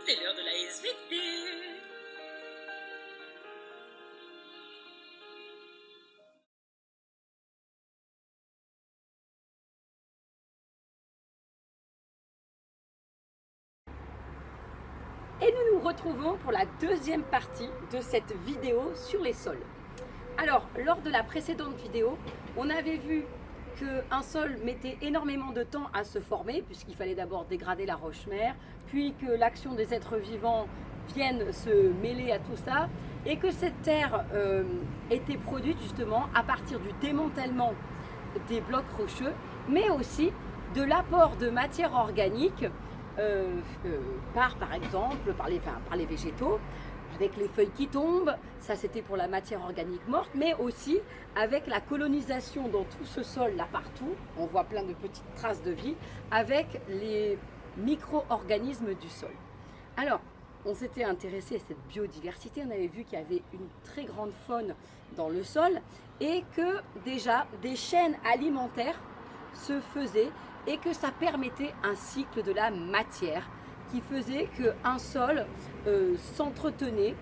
C'est l'heure de la SVT. Et nous nous retrouvons pour la deuxième partie de cette vidéo sur les sols. Alors, lors de la précédente vidéo, on avait vu qu'un sol mettait énormément de temps à se former, puisqu'il fallait d'abord dégrader la roche-mère, puis que l'action des êtres vivants vienne se mêler à tout ça, et que cette terre était produite justement à partir du démantèlement des blocs rocheux, mais aussi de l'apport de matière organique par exemple, par les végétaux, avec les feuilles qui tombent, ça c'était pour la matière organique morte, mais aussi avec la colonisation dans tout ce sol là partout, on voit plein de petites traces de vie, avec les micro-organismes du sol. Alors, on s'était intéressé à cette biodiversité, on avait vu qu'il y avait une très grande faune dans le sol et que déjà des chaînes alimentaires se faisaient et que ça permettait un cycle de la matière qui faisait qu'un sol s'entretenait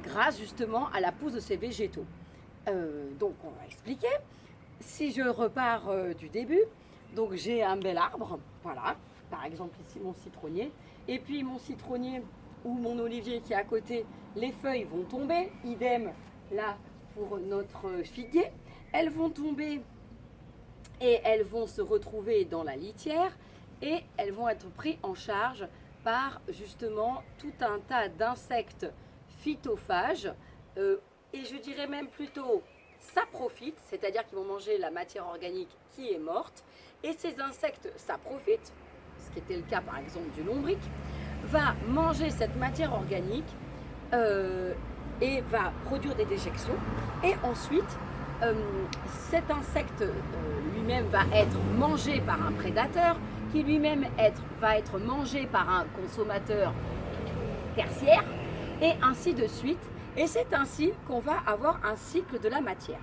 grâce justement à la pousse de ces végétaux. Donc on va expliquer. Si je repars du début, donc j'ai un bel arbre, voilà, par exemple ici mon citronnier, et puis mon citronnier ou mon olivier qui est à côté, les feuilles vont tomber, idem là pour notre figuier, elles vont tomber et elles vont se retrouver dans la litière et elles vont être prises en charge par justement tout un tas d'insectes phytophages et je dirais même plutôt saprophytes, c'est-à-dire qu'ils vont manger la matière organique qui est morte, et ces insectes saprophytes, ce qui était le cas par exemple du lombric, va manger cette matière organique et va produire des déjections, et ensuite cet insecte lui-même va être mangé par un prédateur, qui lui-même va être mangé par un consommateur tertiaire, et ainsi de suite. Et c'est ainsi qu'on va avoir un cycle de la matière.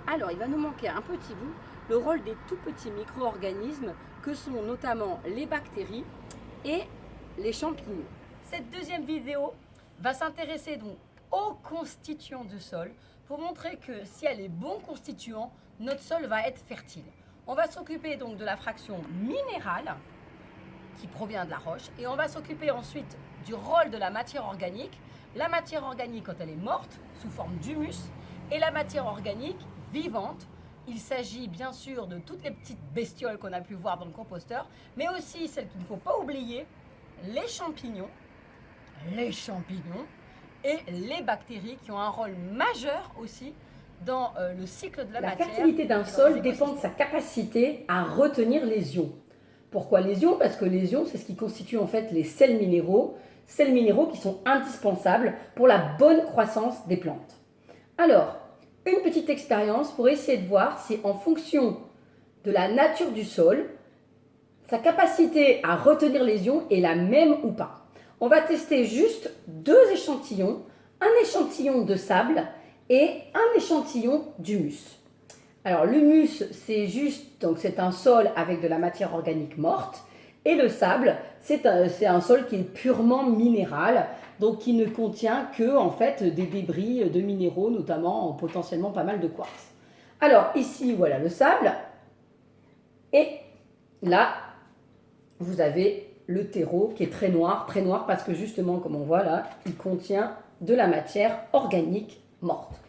Alors, il va nous manquer un petit bout, le rôle des tout petits micro-organismes que sont notamment les bactéries et les champignons. Cette deuxième vidéo va s'intéresser donc aux constituants du sol pour montrer que si elle est bon constituant, notre sol va être fertile. On va s'occuper donc de la fraction minérale qui provient de la roche et on va s'occuper ensuite du rôle de la matière organique. La matière organique quand elle est morte sous forme d'humus et la matière organique vivante. Il s'agit bien sûr de toutes les petites bestioles qu'on a pu voir dans le composteur, mais aussi celles qu'il ne faut pas oublier, les champignons et les bactéries qui ont un rôle majeur aussi dans le cycle de la matière. La fertilité d'un sol dépend de sa capacité à retenir les ions. Pourquoi les ions? Parce que les ions, c'est ce qui constitue en fait les sels minéraux qui sont indispensables pour la bonne croissance des plantes. Alors, une petite expérience pour essayer de voir si en fonction de la nature du sol, sa capacité à retenir les ions est la même ou pas. On va tester juste deux échantillons, un échantillon de sable et un échantillon d'humus. Alors l'humus, c'est juste, donc c'est un sol avec de la matière organique morte, et le sable, c'est un sol qui est purement minéral, donc qui ne contient que en fait des débris de minéraux, notamment potentiellement pas mal de quartz. Alors ici, voilà le sable, et là, vous avez le terreau qui est très noir parce que justement, comme on voit là, il contient de la matière organique morte.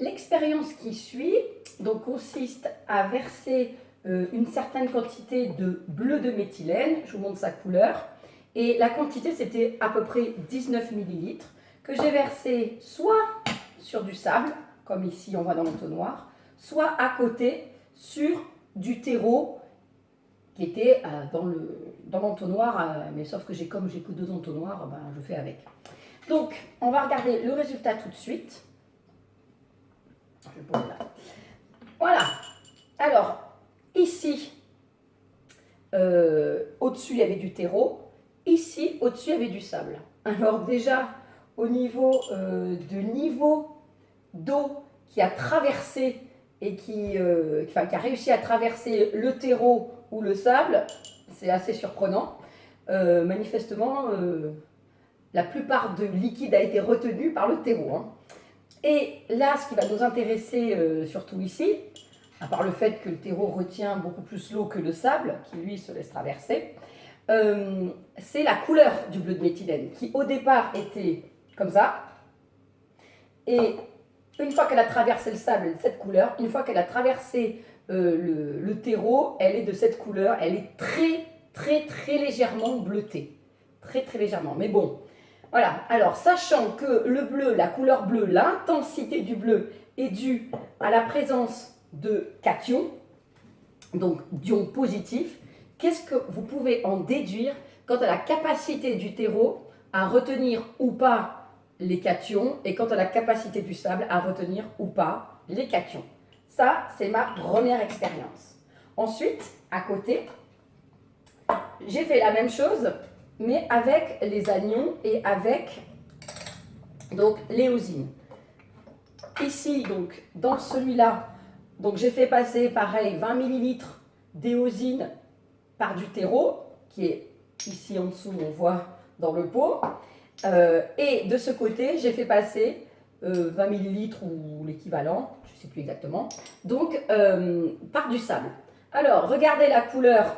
L'expérience qui suit donc, consiste à verser une certaine quantité de bleu de méthylène, je vous montre sa couleur, et la quantité c'était à peu près 19 ml que j'ai versé soit sur du sable, comme ici on voit dans l'entonnoir, soit à côté sur du terreau qui était dans l'entonnoir, mais sauf que comme j'ai que deux entonnoirs, ben, je fais avec. Donc, on va regarder le résultat tout de suite. Je pose là. Voilà. Alors, ici, au-dessus, il y avait du terreau. Ici, au-dessus, il y avait du sable. Alors déjà, au niveau du niveau d'eau qui a traversé et qui a réussi à traverser le terreau ou le sable, c'est assez surprenant. Manifestement, la plupart de liquide a été retenu par le terreau. Hein. Et là, ce qui va nous intéresser surtout ici, à part le fait que le terreau retient beaucoup plus l'eau que le sable, qui lui se laisse traverser, c'est la couleur du bleu de méthylène, qui au départ était comme ça. Et une fois qu'elle a traversé le sable, elle est de cette couleur. Une fois qu'elle a traversé le terreau, elle est de cette couleur. Elle est très, très, très légèrement bleutée. Très, très légèrement. Mais bon, voilà. Alors, sachant que le bleu, la couleur bleue, l'intensité du bleu est due à la présence de cations, donc d'ions positifs, qu'est-ce que vous pouvez en déduire quant à la capacité du terreau à retenir ou pas les cations et quant à la capacité du sable à retenir ou pas les cations. Ça, c'est ma première expérience. Ensuite, à côté, j'ai fait la même chose, mais avec les anions et avec donc l'éosine. Ici, donc, dans celui-là, donc j'ai fait passer pareil 20 ml d'éosine par du terreau, qui est ici en dessous, on voit dans le pot. Et de ce côté, j'ai fait passer 20 ml ou l'équivalent, je ne sais plus exactement, donc par du sable. Alors, regardez la couleur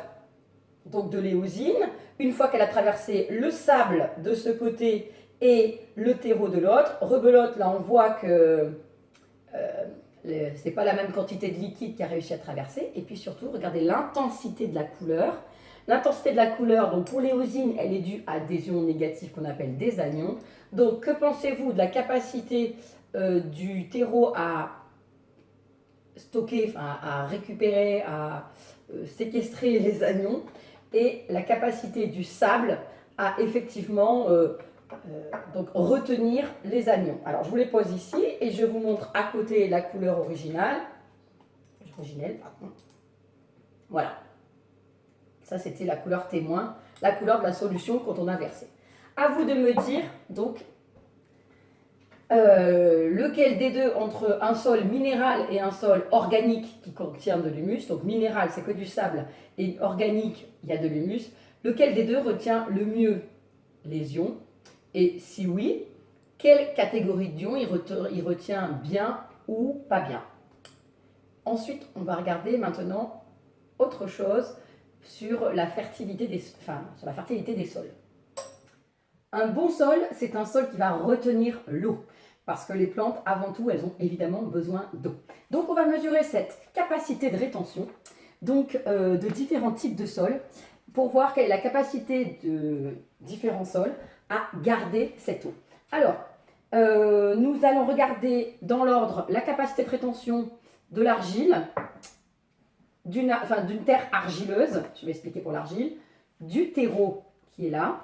donc, de l'éosine. Une fois qu'elle a traversé le sable de ce côté et le terreau de l'autre, rebelote, là on voit que c'est pas la même quantité de liquide qui a réussi à traverser. Et puis surtout, regardez l'intensité de la couleur. L'intensité de la couleur, donc pour l'éosine, elle est due à des ions négatifs qu'on appelle des anions. Donc, que pensez-vous de la capacité du terreau à stocker, enfin, à récupérer, à séquestrer les anions et la capacité du sable à effectivement donc retenir les anions. Alors, je vous les pose ici et je vous montre à côté la couleur originelle. Voilà. Ça, c'était la couleur témoin, la couleur de la solution quand on a versé. À vous de me dire, donc, lequel des deux, entre un sol minéral et un sol organique qui contient de l'humus, donc minéral, c'est que du sable, et organique, il y a de l'humus, lequel des deux retient le mieux les ions? Et si oui, quelle catégorie d'ions il retient bien ou pas bien? Ensuite, on va regarder maintenant autre chose sur la fertilité des sols. Un bon sol, c'est un sol qui va retenir l'eau, parce que les plantes, avant tout, elles ont évidemment besoin d'eau. Donc, on va mesurer cette capacité de rétention donc, de différents types de sols pour voir quelle est la capacité de différents sols à garder cette eau. Alors, nous allons regarder dans l'ordre la capacité de rétention de l'argile, d'une terre argileuse, je vais expliquer pour l'argile, du terreau qui est là,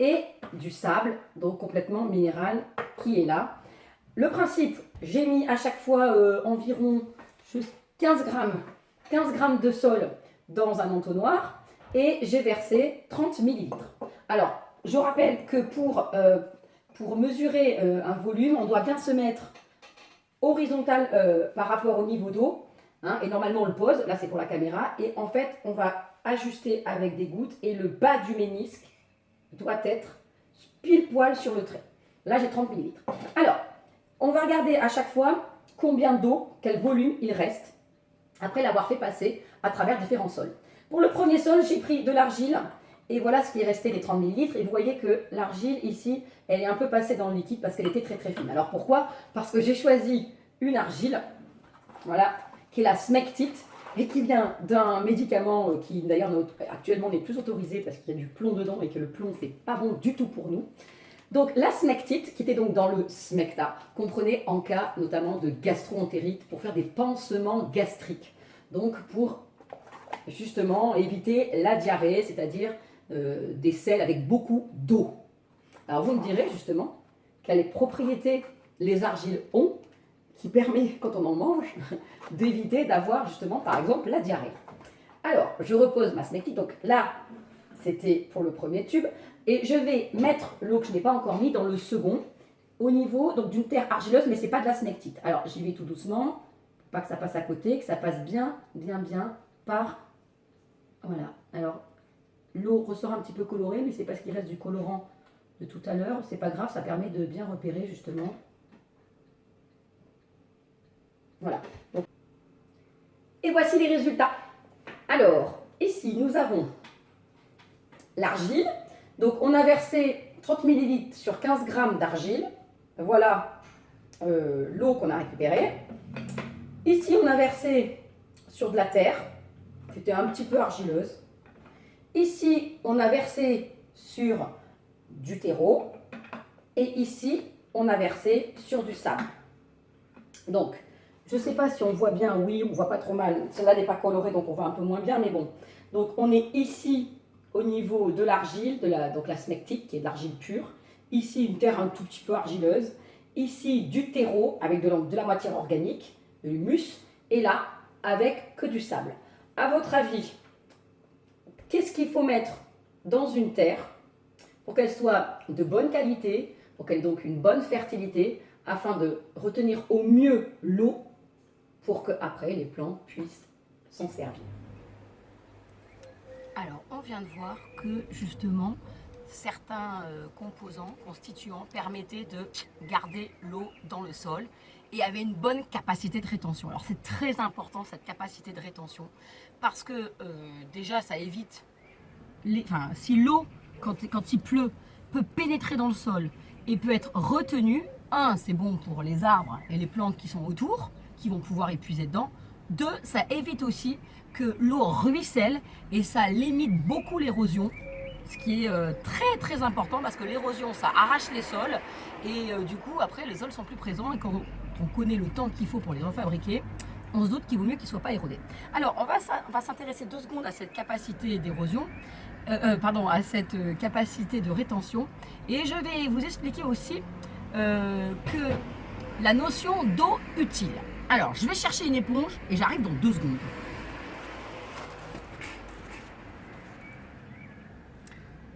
et du sable, donc complètement minéral, qui est là. Le principe, j'ai mis à chaque fois environ 15 grammes de sol dans un entonnoir, et j'ai versé 30 ml. Alors, je rappelle que pour mesurer un volume, on doit bien se mettre horizontal par rapport au niveau d'eau. Hein, et normalement on le pose, là c'est pour la caméra, et en fait on va ajuster avec des gouttes et le bas du ménisque doit être pile poil sur le trait. Là j'ai 30 ml. Alors, on va regarder à chaque fois combien d'eau, quel volume il reste après l'avoir fait passer à travers différents sols. Pour le premier sol, j'ai pris de l'argile et voilà ce qui est resté des 30 ml. Et vous voyez que l'argile ici, elle est un peu passée dans le liquide parce qu'elle était très très fine. Alors pourquoi? Parce que j'ai choisi une argile, voilà, qui est la smectite, et qui vient d'un médicament qui d'ailleurs actuellement n'est plus autorisé parce qu'il y a du plomb dedans et que le plomb c'est pas bon du tout pour nous. Donc la smectite, qui était donc dans le smecta, qu'on prenait en cas notamment de gastro-entérite pour faire des pansements gastriques. Donc pour justement éviter la diarrhée, c'est-à-dire des selles avec beaucoup d'eau. Alors vous me direz justement quelles propriétés les argiles ont qui permet, quand on en mange, d'éviter d'avoir justement, par exemple, la diarrhée. Alors, je repose ma smectite. Donc là, c'était pour le premier tube. Et je vais mettre l'eau que je n'ai pas encore mis dans le second, au niveau d'une terre argileuse, mais ce n'est pas de la smectite. Alors, j'y vais tout doucement, pour pas que ça passe à côté, que ça passe bien par... Voilà. Alors, l'eau ressort un petit peu colorée, mais c'est parce qu'il reste du colorant de tout à l'heure. C'est pas grave, ça permet de bien repérer justement. Voilà. Donc, et voici les résultats. Alors, ici, nous avons l'argile. Donc, on a versé 30 ml sur 15 g d'argile. Voilà l'eau qu'on a récupérée. Ici, on a versé sur de la terre, qui était un petit peu argileuse. Ici, on a versé sur du terreau. Et ici, on a versé sur du sable. Donc, je ne sais pas si on voit bien, oui, on ne voit pas trop mal. Celle-là n'est pas colorée, donc on voit un peu moins bien, mais bon. Donc, on est ici au niveau de l'argile, donc la smectite, qui est de l'argile pure. Ici, une terre un tout petit peu argileuse. Ici, du terreau avec de la matière organique, de l'humus. Et là, avec que du sable. À votre avis, qu'est-ce qu'il faut mettre dans une terre pour qu'elle soit de bonne qualité, pour qu'elle ait donc une bonne fertilité, afin de retenir au mieux l'eau pour que après les plantes puissent s'en servir? Alors, on vient de voir que justement, certains composants, constituants, permettaient de garder l'eau dans le sol et avaient une bonne capacité de rétention. Alors, c'est très important cette capacité de rétention parce que déjà, ça évite, si l'eau, quand il pleut, peut pénétrer dans le sol et peut être retenue, c'est bon pour les arbres et les plantes qui sont autour, qui vont pouvoir épuiser dedans. 2, ça évite aussi que l'eau ruisselle et ça limite beaucoup l'érosion, ce qui est très très important parce que l'érosion, ça arrache les sols et du coup après les sols sont plus présents et quand on connaît le temps qu'il faut pour les refabriquer, on se doute qu'il vaut mieux qu'ils ne soient pas érodés. Alors on va s'intéresser 2 secondes à cette capacité d'érosion, à cette capacité de rétention, et je vais vous expliquer aussi que la notion d'eau utile. Alors, je vais chercher une éponge et j'arrive dans 2 secondes.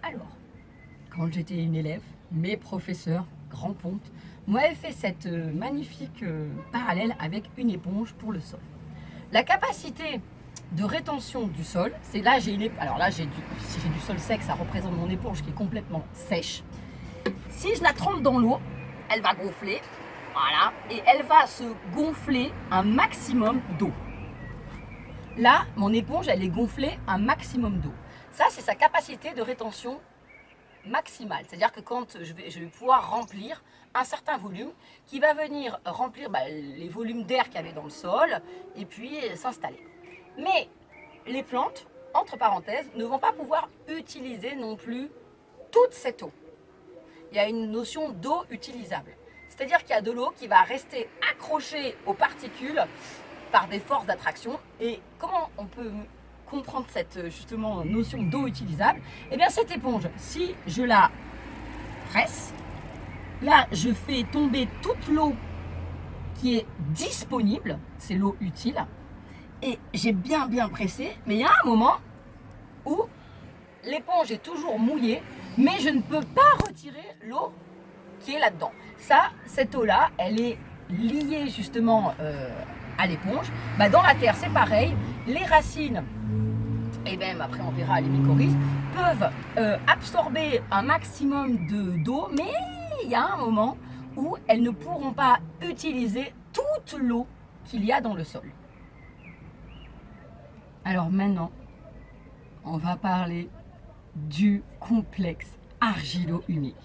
Alors, quand j'étais une élève, mes professeurs, grand ponte, m'avaient fait cette magnifique parallèle avec une éponge pour le sol. La capacité de rétention du sol, c'est là j'ai une alors là si j'ai du sol sec, ça représente mon éponge qui est complètement sèche. Si je la trempe dans l'eau, elle va gonfler. Voilà, et elle va se gonfler un maximum d'eau. Là, mon éponge, elle est gonflée un maximum d'eau. Ça, c'est sa capacité de rétention maximale. C'est-à-dire que quand je vais pouvoir remplir un certain volume qui va venir remplir les volumes d'air qu'il y avait dans le sol et puis s'installer. Mais les plantes, entre parenthèses, ne vont pas pouvoir utiliser non plus toute cette eau. Il y a une notion d'eau utilisable. C'est-à-dire qu'il y a de l'eau qui va rester accrochée aux particules par des forces d'attraction. Et comment on peut comprendre cette justement notion d'eau utilisable? Eh bien cette éponge, si je la presse, là je fais tomber toute l'eau qui est disponible, c'est l'eau utile, et j'ai bien pressé, mais il y a un moment où l'éponge est toujours mouillée, mais je ne peux pas retirer l'eau qui est là-dedans. Cette eau-là, elle est liée justement à l'éponge. Dans la terre, c'est pareil. Les racines, et même après on verra les mycorhizes, peuvent absorber un maximum d'eau, mais il y a un moment où elles ne pourront pas utiliser toute l'eau qu'il y a dans le sol. Alors maintenant, on va parler du complexe argilo-humique.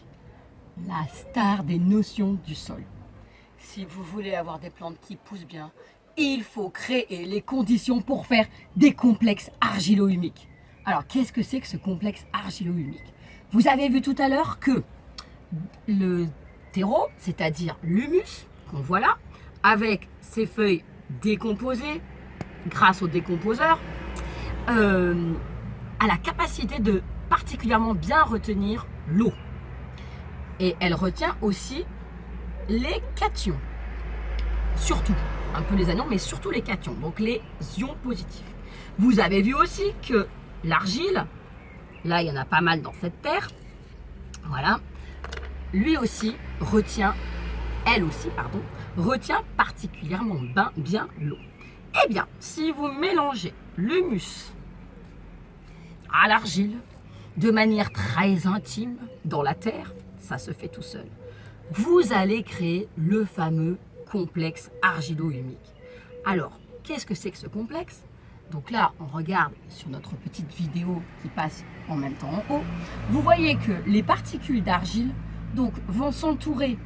La star des notions du sol. Si vous voulez avoir des plantes qui poussent bien, il faut créer les conditions pour faire des complexes argilo-humiques. Alors, qu'est-ce que c'est que ce complexe argilo-humique? Vous avez vu tout à l'heure que le terreau, c'est-à-dire l'humus, qu'on voit là, avec ses feuilles décomposées, grâce au décomposeur, a la capacité de particulièrement bien retenir l'eau. Et elle retient aussi les cations. Surtout, un peu les anions, mais surtout les cations, donc les ions positifs. Vous avez vu aussi que l'argile, là il y en a pas mal dans cette terre, voilà, lui aussi retient, elle aussi, pardon, retient particulièrement bien l'eau. Eh bien, si vous mélangez l'humus à l'argile de manière très intime dans la terre, ça se fait tout seul. Vous allez créer le fameux complexe argilo-humique. Alors, qu'est-ce que c'est que ce complexe? Donc là, on regarde sur notre petite vidéo qui passe en même temps en haut. Vous voyez que les particules d'argile donc, vont s'entourer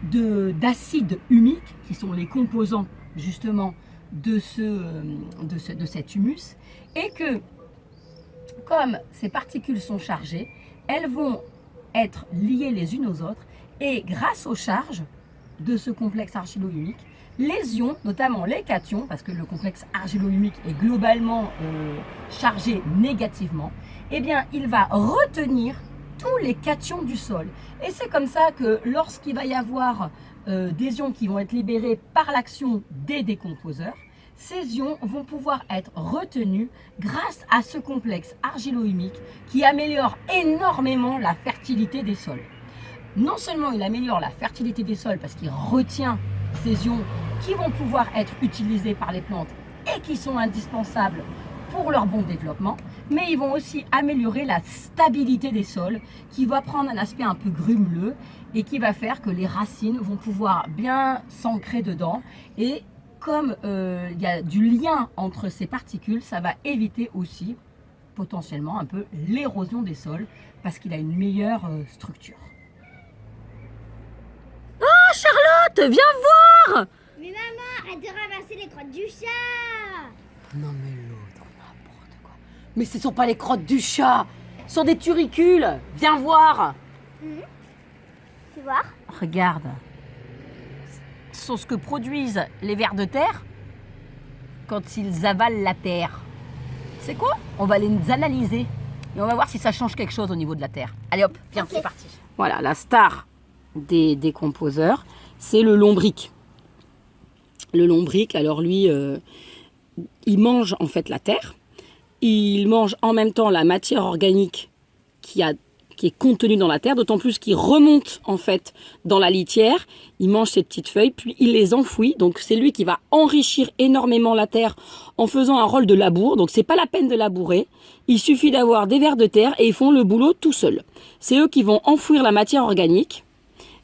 d'acides humiques, qui sont les composants justement de cet humus, et que comme ces particules sont chargées, elles vont être liées les unes aux autres, et grâce aux charges de ce complexe argilo-humique, les ions, notamment les cations, parce que le complexe argilo-humique est globalement chargé négativement, eh bien, il va retenir tous les cations du sol. Et c'est comme ça que lorsqu'il va y avoir des ions qui vont être libérés par l'action des décomposeurs, ces ions vont pouvoir être retenus grâce à ce complexe argilo-humique qui améliore énormément la fertilité des sols. Non seulement il améliore la fertilité des sols parce qu'il retient ces ions qui vont pouvoir être utilisés par les plantes et qui sont indispensables pour leur bon développement, mais ils vont aussi améliorer la stabilité des sols qui va prendre un aspect un peu grumeleux et qui va faire que les racines vont pouvoir bien s'ancrer dedans, et comme il y a du lien entre ces particules, ça va éviter aussi potentiellement un peu l'érosion des sols parce qu'il a une meilleure structure. Oh Charlotte, viens voir! Mais maman, arrête de ramasser les crottes du chat! Non mais l'autre, n'importe quoi. Mais ce ne sont pas les crottes du chat, ce sont des turicules. Viens voir. Tu vois? Regarde. Ce sont ce que produisent les vers de terre quand ils avalent la terre. C'est quoi? On va les analyser et on va voir si ça change quelque chose au niveau de la terre. Allez hop, viens, c'est parti. Voilà, la star des décomposeurs, c'est le lombric. Le lombric, alors lui, il mange en fait la terre. Il mange en même temps la matière organique qui est contenue dans la terre, d'autant plus qu'il remonte en fait dans la litière. Il mange ces petites feuilles, puis il les enfouit. Donc c'est lui qui va enrichir énormément la terre en faisant un rôle de labour. Donc c'est pas la peine de labourer. Il suffit d'avoir des vers de terre et ils font le boulot tout seuls. C'est eux qui vont enfouir la matière organique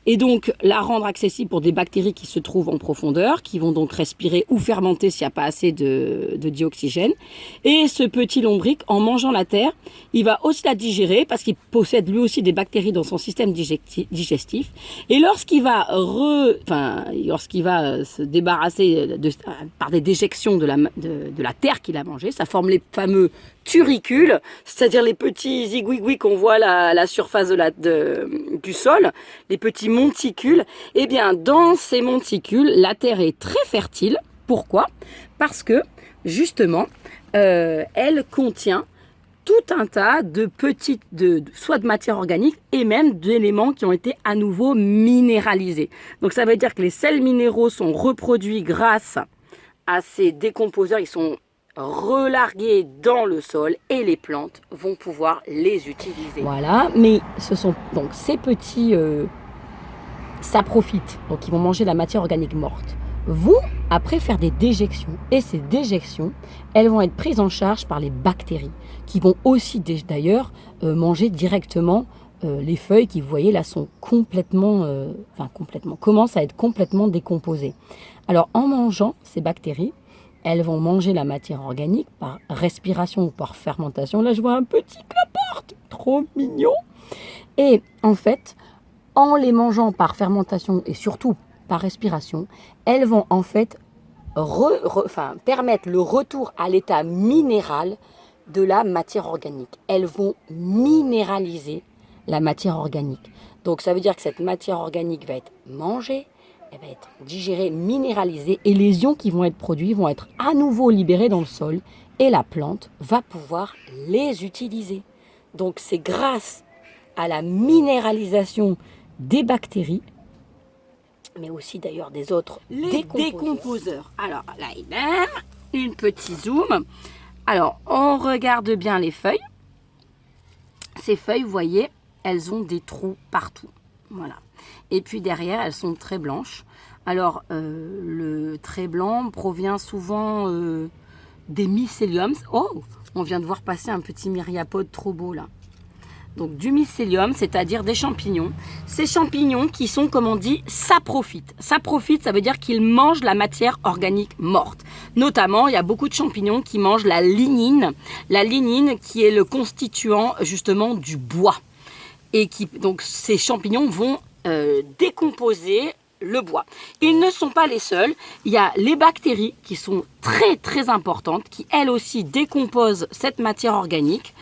et donc la rendre accessible pour des bactéries qui se trouvent en profondeur, qui vont donc respirer ou fermenter s'il n'y a pas assez de dioxygène. Et ce petit lombric, en mangeant la terre, il va aussi la digérer parce qu'il possède lui aussi des bactéries dans son système digestif. Et lorsqu'il va se débarrasser par des déjections de la terre qu'il a mangée, ça forme les fameux turicules, c'est-à-dire les petits zigouigouis qu'on voit à la surface du sol, les petits monticules. Eh bien, dans ces monticules, la terre est très fertile. Pourquoi? Parce que, justement, elle contient tout un tas de soit de matière organique et même d'éléments qui ont été à nouveau minéralisés. Donc, ça veut dire que les sels minéraux sont reproduits grâce à ces décomposeurs. Ils sont relargués dans le sol et les plantes vont pouvoir les utiliser. Voilà, mais ce sont donc ces petits saprophytes, donc ils vont manger la matière organique morte, vont après faire des déjections, et ces déjections, elles vont être prises en charge par les bactéries qui vont aussi d'ailleurs manger directement les feuilles qui, vous voyez là, sont commencent à être complètement décomposées. Alors en mangeant ces bactéries, elles vont manger la matière organique par respiration ou par fermentation. Là, je vois un petit clopard, trop mignon. Et en fait, en les mangeant par fermentation et surtout par respiration, elles vont en fait permettre le retour à l'état minéral de la matière organique. Elles vont minéraliser la matière organique. Donc, ça veut dire que cette matière organique va être mangée, elle va être digérée, minéralisée, et les ions qui vont être produits vont être à nouveau libérés dans le sol et la plante va pouvoir les utiliser. Donc c'est grâce à la minéralisation des bactéries, mais aussi d'ailleurs des autres décomposeurs. Alors là, il a une petite zoom. Alors on regarde bien les feuilles. Ces feuilles, vous voyez, elles ont des trous partout. Voilà. Et puis derrière, elles sont très blanches. Alors, le trait blanc provient souvent des mycéliums. Oh, on vient de voir passer un petit myriapode trop beau là. donc du mycélium, c'est-à-dire des champignons. Ces champignons qui sont, comme on dit, saprophytes. Saprophytes, ça veut dire qu'ils mangent la matière organique morte. Notamment, il y a beaucoup de champignons qui mangent la lignine. La lignine qui est le constituant justement du bois. Et donc ces champignons vont décomposer le bois. Ils ne sont pas les seuls. Il y a les bactéries qui sont très importantes, qui elles aussi décomposent cette matière organique.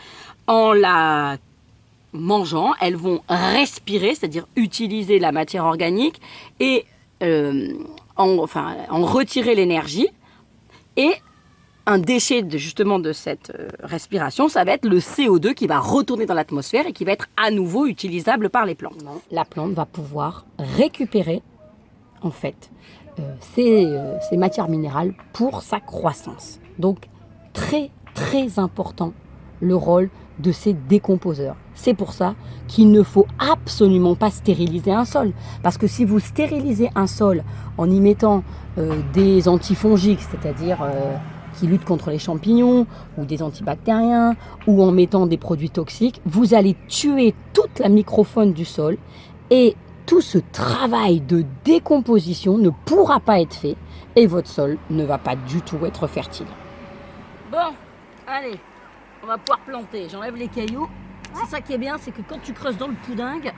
En la mangeant, elles vont respirer, c'est-à-dire utiliser la matière organique et en retirer l'énergie. Et un déchet justement de cette respiration, ça va être le CO2 qui va retourner dans l'atmosphère et qui va être à nouveau utilisable par les plantes. La plante va pouvoir récupérer en fait ces matières minérales pour sa croissance. Donc très important le rôle de ces décomposeurs. C'est pour ça qu'il ne faut absolument pas stériliser un sol. Parce que si vous stérilisez un sol en y mettant des antifongiques, c'est-à-dire qui luttent contre les champignons, ou des antibactériens, ou en mettant des produits toxiques, vous allez tuer toute la microfaune du sol et tout ce travail de décomposition ne pourra pas être fait et votre sol ne va pas du tout être fertile. Bon, allez, on va pouvoir planter. J'enlève les cailloux. C'est ça qui est bien, c'est que quand tu creuses dans le poudingue,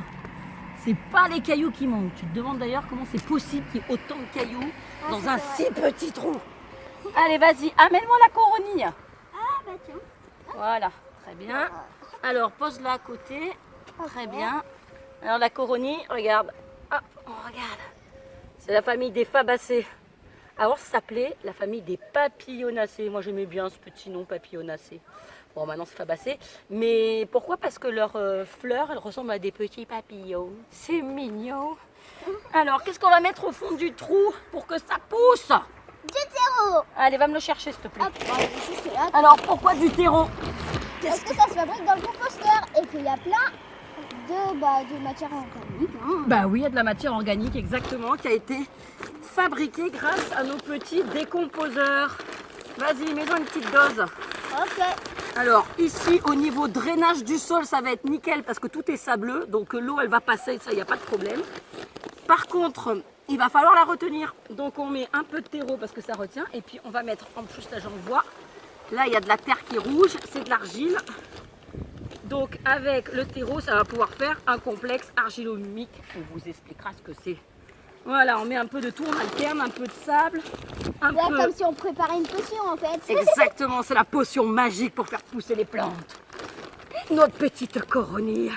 c'est pas les cailloux qui manquent. Tu te demandes d'ailleurs comment c'est possible qu'il y ait autant de cailloux dans un si petit trou. Allez, vas-y, amène-moi la coronie. Ah, bah tiens. Voilà, très bien. Alors, pose-la à côté. Très bien. Alors, la coronie, regarde. Ah, regarde. C'est la famille des fabacées. Avant, ça s'appelait la famille des papillonacées. Moi, j'aimais bien ce petit nom, papillonacées. Bon, maintenant, c'est fabacées. Mais pourquoi? Parce que leurs fleurs, elles ressemblent à des petits papillons. C'est mignon. Alors, qu'est-ce qu'on va mettre au fond du trou pour que ça pousse? Du terreau. Allez, va me le chercher, s'il te plaît. Hop, ici, c'est là. Alors, pourquoi du terreau? Parce que ça se fabrique dans le composteur et qu'il y a plein de matière organique. Hein. Bah oui, il y a de la matière organique, exactement, qui a été fabriquée grâce à nos petits décomposeurs. Vas-y, mets-en une petite dose. Ok. Alors, ici, au niveau drainage du sol, ça va être nickel parce que tout est sableux. Donc, l'eau, elle va passer, ça, il n'y a pas de problème. Par contre, il va falloir la retenir. Donc, on met un peu de terreau parce que ça retient. Et puis, on va mettre, en plus, là, j'en vois. Là, il y a de la terre qui est rouge, c'est de l'argile. Donc, avec le terreau, ça va pouvoir faire un complexe argilo-humique. On vous expliquera ce que c'est. Voilà, on met un peu de tout, on alterne un peu de sable. Comme si on préparait une potion, en fait. Exactement, c'est la potion magique pour faire pousser les plantes. Notre petite coronie.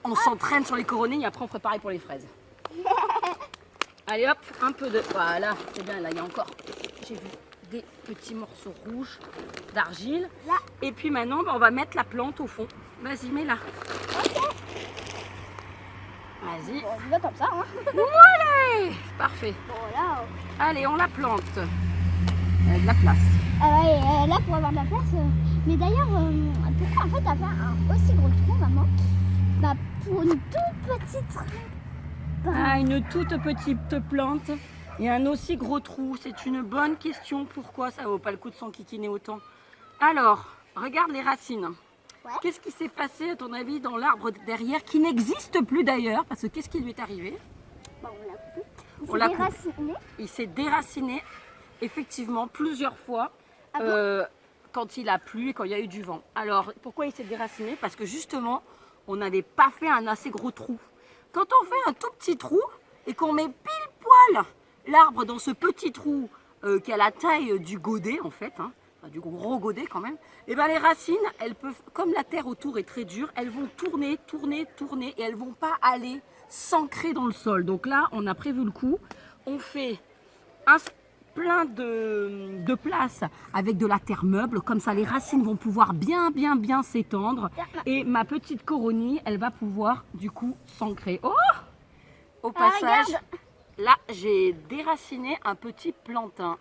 On s'entraîne sur les coronilles et après on prépare pour les fraises. Allez hop, un peu de... Voilà, c'est bien, là il y a encore... J'ai vu des petits morceaux rouges d'argile. Là. Et puis maintenant, on va mettre la plante au fond. Vas-y, mets-la. Ok. Vas-y. Bon, je vais comme ça, hein. Allez, parfait. Voilà. Allez, on la plante. De la place. Là, pour avoir de la place. Mais d'ailleurs, pourquoi en fait t'as fait un aussi gros trou, maman? Bah, pour une toute petite... Ah, une toute petite plante et un aussi gros trou. C'est une bonne question. Pourquoi ça vaut pas le coup de s'enquiquiner autant? Alors, regarde les racines. Ouais. Qu'est-ce qui s'est passé à ton avis dans l'arbre derrière, qui n'existe plus d'ailleurs, parce que qu'est-ce qui lui est arrivé? Bah, on l'a coupé. On l'a déraciné. Il s'est déraciné effectivement plusieurs fois quand il a plu et quand il y a eu du vent. Alors, pourquoi il s'est déraciné? Parce que justement, on n'avait pas fait un assez gros trou. Quand on fait un tout petit trou et qu'on met pile poil l'arbre dans ce petit trou qui a la taille du godet en fait, hein, enfin, du gros godet quand même, et ben les racines, elles peuvent, comme la terre autour est très dure, elles vont tourner et elles vont pas aller s'ancrer dans le sol. Donc là, on a prévu le coup, on fait plein de place avec de la terre meuble, comme ça les racines vont pouvoir bien s'étendre et ma petite coronie, elle va pouvoir du coup s'ancrer. Oh, au passage, là j'ai déraciné un petit plantain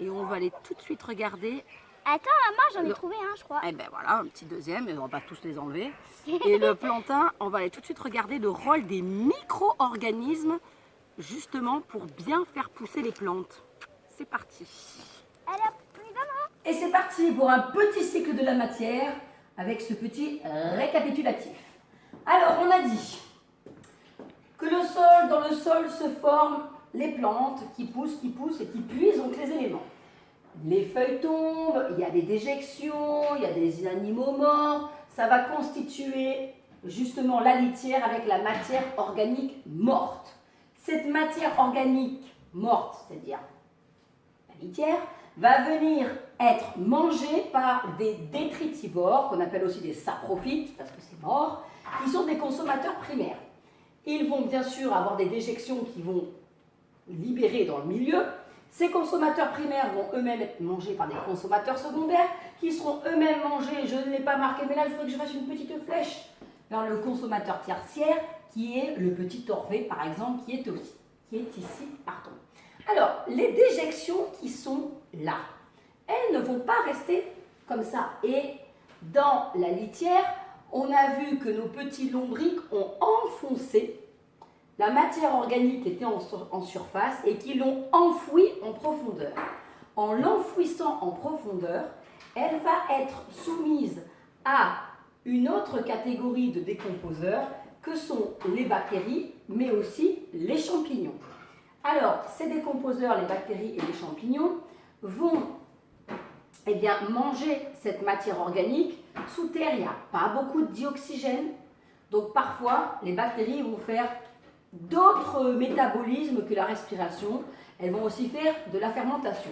et on va aller tout de suite regarder. Attends, maman, j'en ai trouvé un, je crois. Et ben voilà, un petit deuxième, mais on va pas tous les enlever. Et le plantain, on va aller tout de suite regarder le rôle des micro-organismes justement pour bien faire pousser les plantes. C'est parti. Alors, on y va, maman? Et c'est parti pour un petit cycle de la matière avec ce petit récapitulatif. Alors, on a dit que dans le sol se forment les plantes qui poussent et qui puisent donc les éléments. Les feuilles tombent, il y a des déjections, il y a des animaux morts. Ça va constituer justement la litière avec la matière organique morte. Cette matière organique morte, c'est-à-dire la litière, va venir être mangée par des détritivores, qu'on appelle aussi des saprophytes, parce que c'est mort, qui sont des consommateurs primaires. Ils vont bien sûr avoir des déjections qui vont libérer dans le milieu. Ces consommateurs primaires vont eux-mêmes être mangés par des consommateurs secondaires qui seront eux-mêmes mangés, je ne l'ai pas marqué, mais là il faudrait que je fasse une petite flèche vers le consommateur tertiaire qui est le petit orvé par exemple, qui est ici. Pardon. Alors, les déjections qui sont là, elles ne vont pas rester comme ça. Et dans la litière, on a vu que nos petits lombrics ont enfoncé la matière organique qui était en surface et qui l'ont enfouie en profondeur. En l'enfouissant en profondeur, elle va être soumise à une autre catégorie de décomposeurs que sont les bactéries, mais aussi les champignons. Alors, ces décomposeurs, les bactéries et les champignons, vont manger cette matière organique. Sous terre, il n'y a pas beaucoup d'oxygène, donc parfois, les bactéries vont faire d'autres métabolismes que la respiration. Elles vont aussi faire de la fermentation.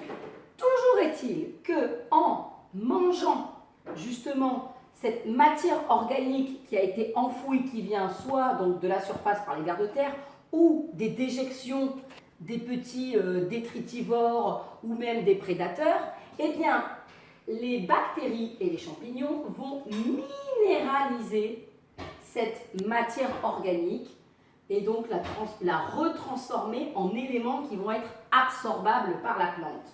Toujours est-il qu'en mangeant justement cette matière organique qui a été enfouie, qui vient soit donc de la surface par les vers de terre ou des déjections des petits détritivores ou même des prédateurs, eh bien, les bactéries et les champignons vont minéraliser cette matière organique et donc la retransformer en éléments qui vont être absorbables par la plante.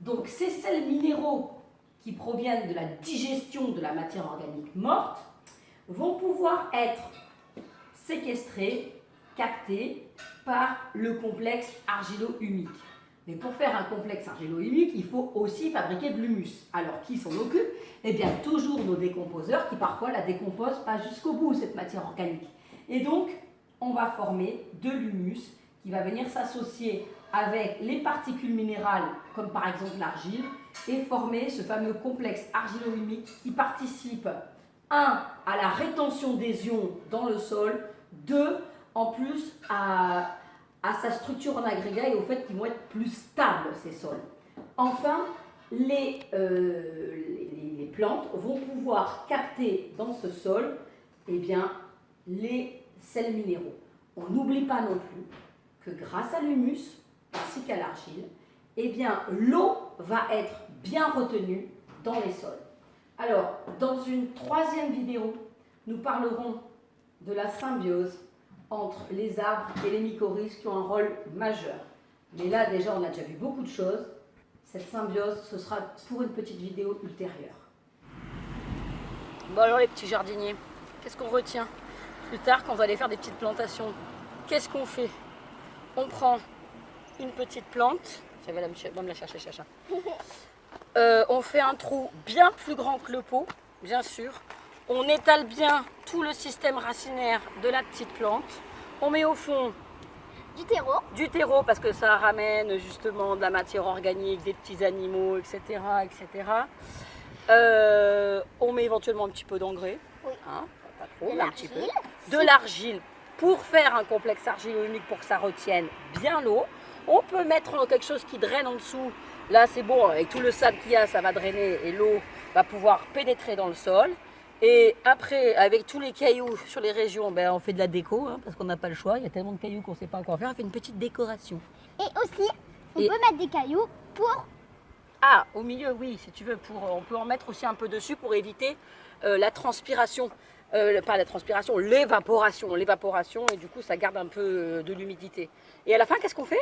Donc ces sels minéraux qui proviennent de la digestion de la matière organique morte vont pouvoir être séquestrés, captés par le complexe argilo-humique. Mais pour faire un complexe argilo-humique, il faut aussi fabriquer de l'humus. Alors qui s'en occupe? Eh bien toujours nos décomposeurs qui parfois la décomposent pas jusqu'au bout, cette matière organique. Et donc, on va former de l'humus qui va venir s'associer avec les particules minérales, comme par exemple l'argile, et former ce fameux complexe argilo-humique qui participe, 1, à la rétention des ions dans le sol, 2, en plus à sa structure en agrégat et au fait qu'ils vont être plus stables, ces sols. Enfin, les plantes vont pouvoir capter dans ce sol les sels minéraux. On n'oublie pas non plus que grâce à l'humus ainsi qu'à l'argile, l'eau va être bien retenue dans les sols. Alors, dans une troisième vidéo, nous parlerons de la symbiose entre les arbres et les mycorhizes qui ont un rôle majeur. Mais là, déjà, on a déjà vu beaucoup de choses. Cette symbiose, ce sera pour une petite vidéo ultérieure. Bon alors les petits jardiniers, qu'est-ce qu'on retient? Plus tard, quand vous allez faire des petites plantations, qu'est-ce qu'on fait? On prend une petite plante, va me la chercher, Chacha. On fait un trou bien plus grand que le pot, bien sûr. On étale bien tout le système racinaire de la petite plante. On met au fond du terreau parce que ça ramène justement de la matière organique, des petits animaux, etc. etc. On met éventuellement un petit peu d'engrais, hein, pas trop, un petit peu. De l'argile pour faire un complexe argilo-humique pour que ça retienne bien l'eau. On peut mettre quelque chose qui draine en dessous. Là c'est bon, avec tout le sable qu'il y a, ça va drainer et l'eau va pouvoir pénétrer dans le sol. Et après, avec tous les cailloux sur les régions, on fait de la déco, hein, parce qu'on n'a pas le choix. Il y a tellement de cailloux qu'on ne sait pas encore faire. On fait une petite décoration. Et aussi, on peut mettre des cailloux pour... Ah, au milieu, oui, si tu veux. On peut en mettre aussi un peu dessus pour éviter la transpiration. Pas la transpiration, l'évaporation. L'évaporation, et du coup, ça garde un peu de l'humidité. Et à la fin, qu'est-ce qu'on fait?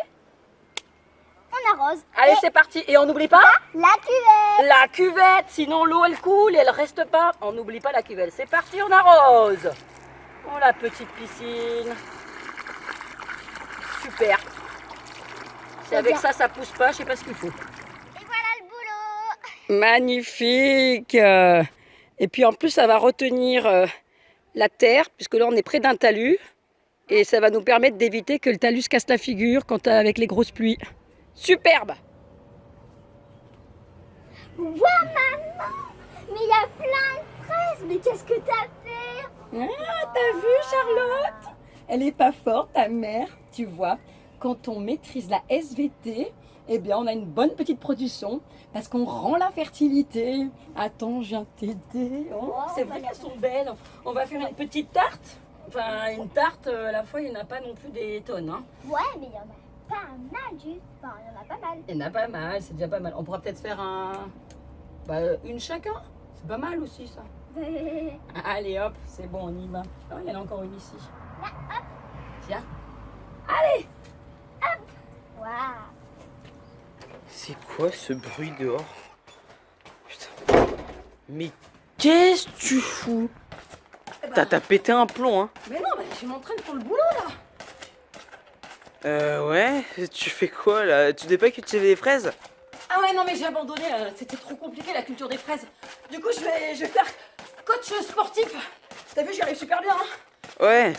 On arrose. Allez, c'est parti. Et on n'oublie pas la cuvette. La cuvette, sinon l'eau elle coule et elle reste pas. On n'oublie pas la cuvette. C'est parti, on arrose. Oh, la petite piscine. Super. Si avec ça, ça pousse pas, je sais pas ce qu'il faut. Et voilà le boulot. Magnifique. Et puis en plus, ça va retenir la terre, puisque là, on est près d'un talus. Et ça va nous permettre d'éviter que le talus se casse la figure avec les grosses pluies. Superbe! Waouh, maman! Mais il y a plein de fraises! Mais qu'est-ce que t'as fait? Ah, t'as vu, Charlotte? Elle est pas forte, ta mère, tu vois. Quand on maîtrise la SVT, eh bien, on a une bonne petite production parce qu'on rend la fertilité. Attends, je viens t'aider. Oh, c'est vrai qu'elles sont belles. On va faire une petite tarte. Enfin, une tarte, à la fois, il n'y en a pas non plus des tonnes. Hein. Ouais, mais il y en a pas mal, juste. Enfin, il y en a pas mal. Il y en a pas mal, c'est déjà pas mal. On pourra peut-être faire une chacun. C'est pas mal aussi, ça. Allez, hop, c'est bon, on y va. Oh, il y en a encore une ici. Là, hop. Tiens. Allez! Waouh. C'est quoi ce bruit dehors? Putain. Mais qu'est-ce que tu fous? T'as pété un plomb, hein? Mais non, je suis en train de faire le boulot, là. Ouais, tu fais quoi là? Tu dis pas que tu avais des fraises? Ah ouais, non, mais j'ai abandonné. C'était trop compliqué, la culture des fraises. Du coup, je vais faire coach sportif. T'as vu, j'y arrive super bien. Hein. Ouais,